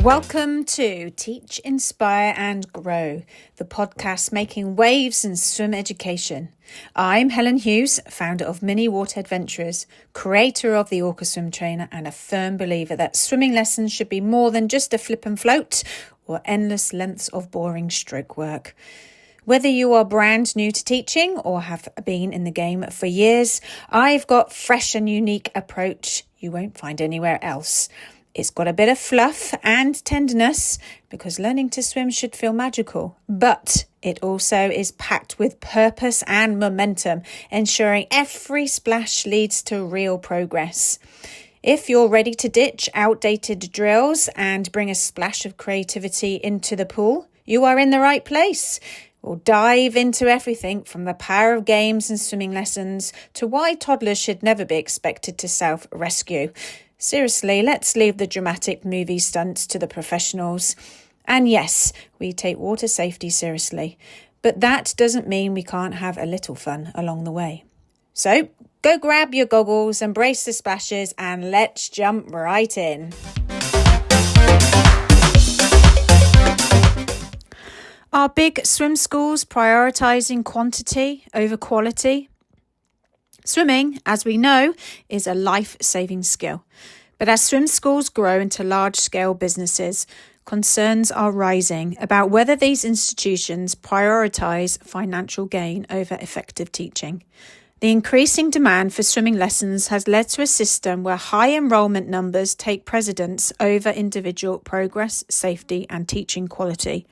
Welcome to Teach, Inspire and Grow, the podcast making waves in swim education. I'm Helen Hughes, founder of Mini Water Adventurers, creator of the Orca Swim Trainer and a firm believer that swimming lessons should be more than just a flip and float or endless lengths of boring stroke work. Whether you are brand new to teaching or have been in the game for years, I've got fresh and unique approach you won't find anywhere else. It's got a bit of fluff and tenderness because learning to swim should feel magical, but it also is packed with purpose and momentum, ensuring every splash leads to real progress. If you're ready to ditch outdated drills and bring a splash of creativity into the pool, you are in the right place. We'll dive into everything from the power of games and swimming lessons to why toddlers should never be expected to self-rescue. Seriously, let's leave the dramatic movie stunts to the professionals. And yes, we take water safety seriously, but that doesn't mean we can't have a little fun along the way. So go grab your goggles, embrace the splashes, and let's jump right in. Are big swim schools prioritising quantity over quality? Swimming, as we know, is a life-saving skill. But as swim schools grow into large-scale businesses, concerns are rising about whether these institutions prioritise financial gain over effective teaching. The increasing demand for swimming lessons has led to a system where high enrolment numbers take precedence over individual progress, safety and teaching quality.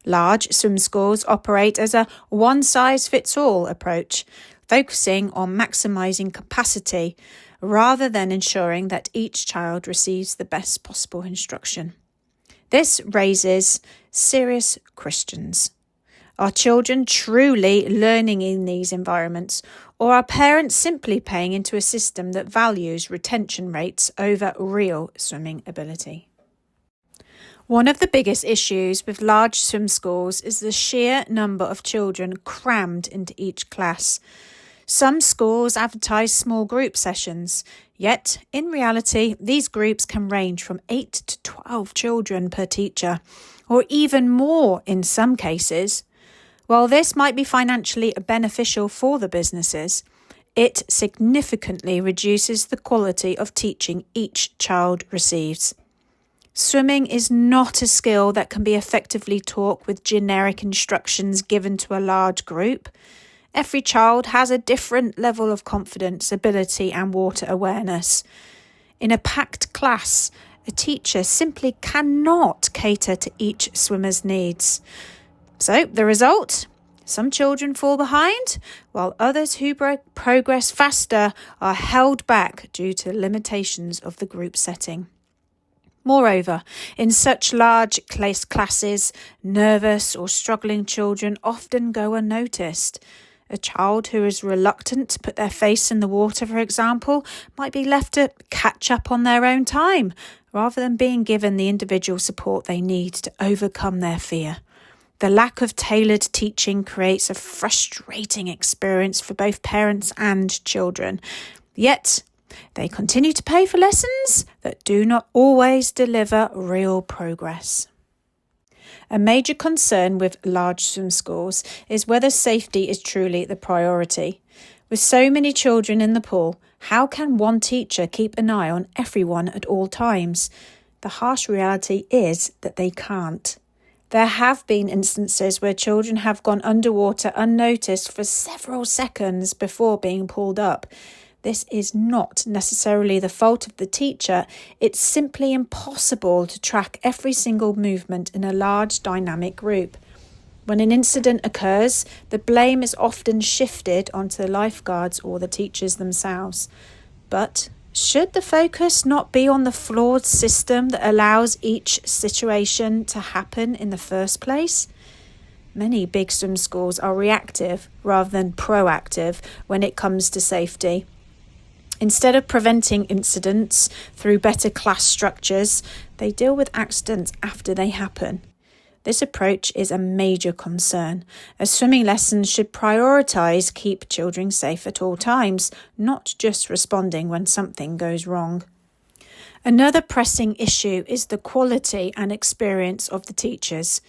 Large swim schools operate as a one-size-fits-all approach, focusing on maximising capacity rather than ensuring that each child receives the best possible instruction. This raises serious questions. Are children truly learning in these environments, or are parents simply paying into a system that values retention rates over real swimming ability? One of the biggest issues with large swim schools is the sheer number of children crammed into each class. Some schools advertise small group sessions, yet in reality, these groups can range from 8 to 12 children per teacher, or even more in some cases. While this might be financially beneficial for the businesses, it significantly reduces the quality of teaching each child receives. Swimming is not a skill that can be effectively taught with generic instructions given to a large group. Every child has a different level of confidence, ability and water awareness. In a packed class, a teacher simply cannot cater to each swimmer's needs. So the result? Some children fall behind, while others who progress faster are held back due to limitations of the group setting. Moreover, in such large classes, nervous or struggling children often go unnoticed. A child who is reluctant to put their face in the water, for example, might be left to catch up on their own time, rather than being given the individual support they need to overcome their fear. The lack of tailored teaching creates a frustrating experience for both parents and children. Yet, they continue to pay for lessons that do not always deliver real progress. A major concern with large swim schools is whether safety is truly the priority. With so many children in the pool, how can one teacher keep an eye on everyone at all times? The harsh reality is that they can't. There have been instances where children have gone underwater unnoticed for several seconds before being pulled up. This is not necessarily the fault of the teacher. It's simply impossible to track every single movement in a large dynamic group. When an incident occurs, the blame is often shifted onto the lifeguards or the teachers themselves. But should the focus not be on the flawed system that allows each situation to happen in the first place? Many big swim schools are reactive rather than proactive when it comes to safety. Instead of preventing incidents through better class structures, they deal with accidents after they happen. This approach is a major concern, as swimming lessons should prioritise keep children safe at all times, not just responding when something goes wrong. Another pressing issue is the quality and experience of the teachers.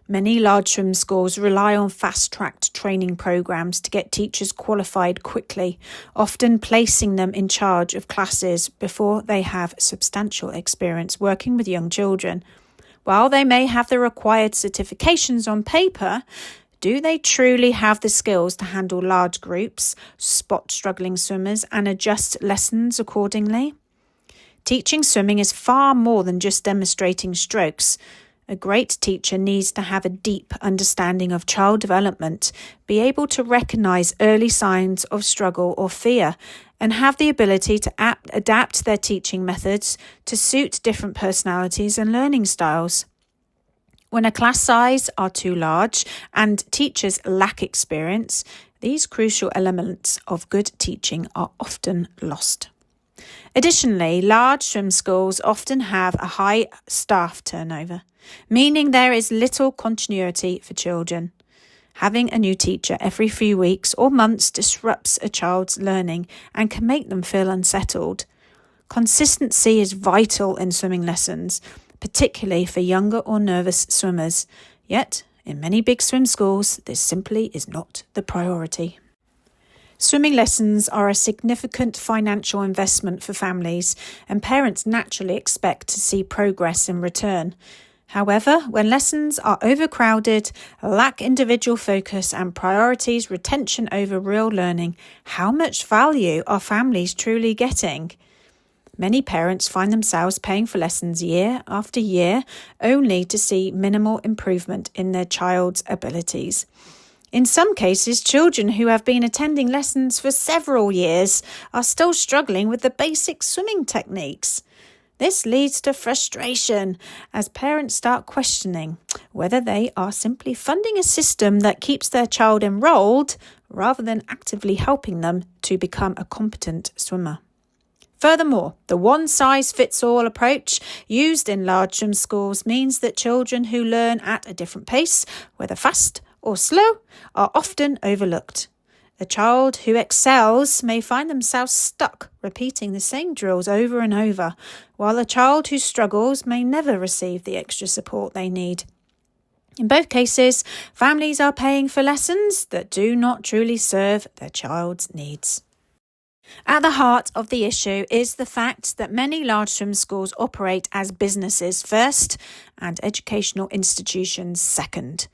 Many large swim schools rely on fast-tracked training programs to get teachers qualified quickly, often placing them in charge of classes before they have substantial experience working with young children. While they may have the required certifications on paper, do they truly have the skills to handle large groups, spot struggling swimmers, and adjust lessons accordingly? Teaching swimming is far more than just demonstrating strokes. A great teacher needs to have a deep understanding of child development, be able to recognise early signs of struggle or fear, and have the ability to adapt their teaching methods to suit different personalities and learning styles. When a class size are too large and teachers lack experience, these crucial elements of good teaching are often lost. Additionally, large swim schools often have a high staff turnover, meaning there is little continuity for children. Having a new teacher every few weeks or months disrupts a child's learning and can make them feel unsettled. Consistency is vital in swimming lessons, particularly for younger or nervous swimmers. Yet, in many big swim schools, this simply is not the priority. Swimming lessons are a significant financial investment for families, and parents naturally expect to see progress in return. However, when lessons are overcrowded, lack individual focus and priorities retention over real learning, how much value are families truly getting? Many parents find themselves paying for lessons year after year, only to see minimal improvement in their child's abilities. In some cases, children who have been attending lessons for several years are still struggling with the basic swimming techniques. This leads to frustration as parents start questioning whether they are simply funding a system that keeps their child enrolled rather than actively helping them to become a competent swimmer. Furthermore, the one-size-fits-all approach used in large swim schools means that children who learn at a different pace, whether fast or slow, are often overlooked. A child who excels may find themselves stuck repeating the same drills over and over, while a child who struggles may never receive the extra support they need. In both cases, families are paying for lessons that do not truly serve their child's needs. At the heart of the issue is the fact that many large swim schools operate as businesses first and educational institutions second.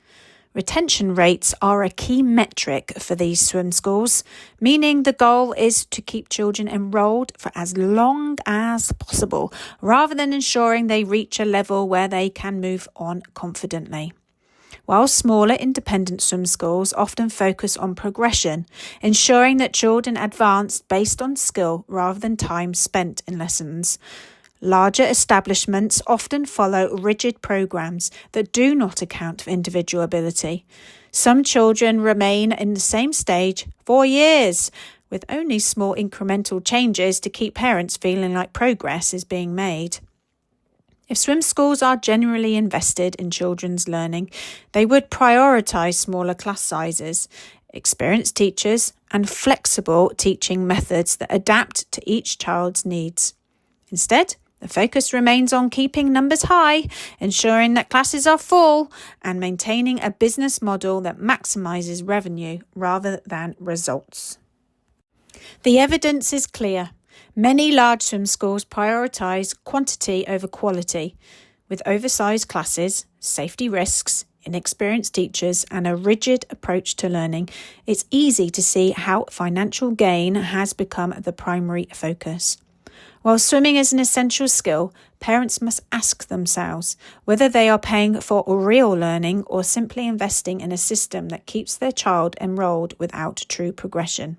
Retention rates are a key metric for these swim schools, meaning the goal is to keep children enrolled for as long as possible, rather than ensuring they reach a level where they can move on confidently. While smaller independent swim schools often focus on progression, ensuring that children advance based on skill rather than time spent in lessons. Larger establishments often follow rigid programs that do not account for individual ability. Some children remain in the same stage for years, with only small incremental changes to keep parents feeling like progress is being made. If swim schools are genuinely invested in children's learning, they would prioritise smaller class sizes, experienced teachers, and flexible teaching methods that adapt to each child's needs. Instead, the focus remains on keeping numbers high, ensuring that classes are full, and maintaining a business model that maximises revenue rather than results. The evidence is clear. Many large swim schools prioritise quantity over quality. With oversized classes, safety risks, inexperienced teachers, and a rigid approach to learning, it's easy to see how financial gain has become the primary focus. While swimming is an essential skill, parents must ask themselves whether they are paying for real learning or simply investing in a system that keeps their child enrolled without true progression.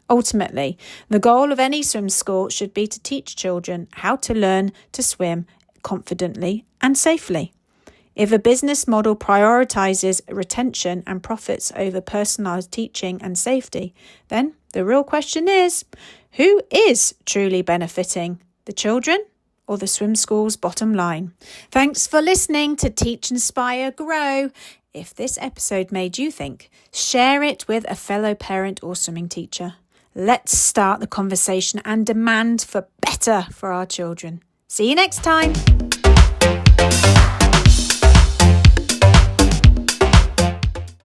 Ultimately, the goal of any swim school should be to teach children how to learn to swim confidently and safely. If a business model prioritises retention and profits over personalised teaching and safety, then the real question is, who is truly benefiting, the children or the swim school's bottom line? Thanks for listening to Teach, Inspire, Grow. If this episode made you think, share it with a fellow parent or swimming teacher. Let's start the conversation and demand for better for our children. See you next time.